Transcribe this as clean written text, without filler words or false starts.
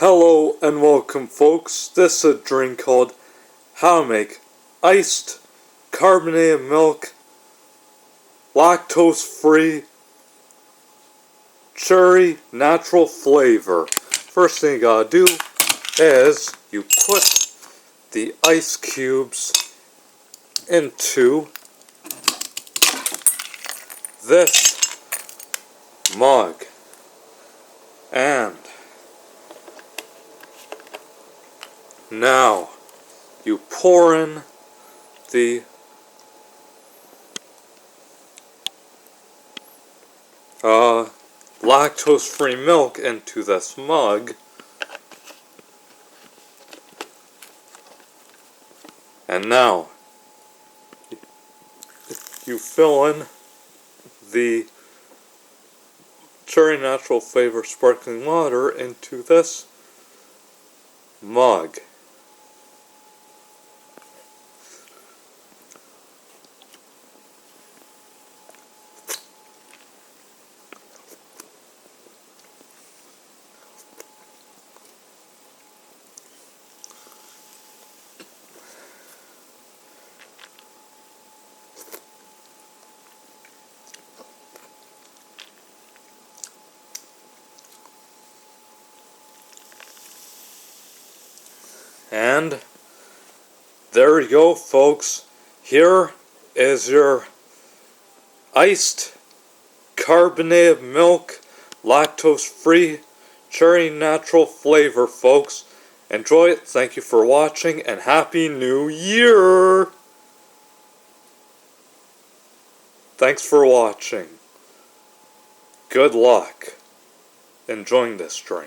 Hello and welcome, folks. This is a drink called How to Make Iced Carbonated Milk Lactose Free Cherry Natural Flavor. First thing you gotta do is you put the ice cubes into this mug and now you pour in the lactose free milk into this mug, and now you fill in the cherry natural flavor sparkling water into this mug. And there you go, folks. Here is your iced carbonated milk lactose free cherry natural flavor, folks. Enjoy it. Thank you for watching and Happy New Year. Thanks for watching. Good luck enjoying this drink.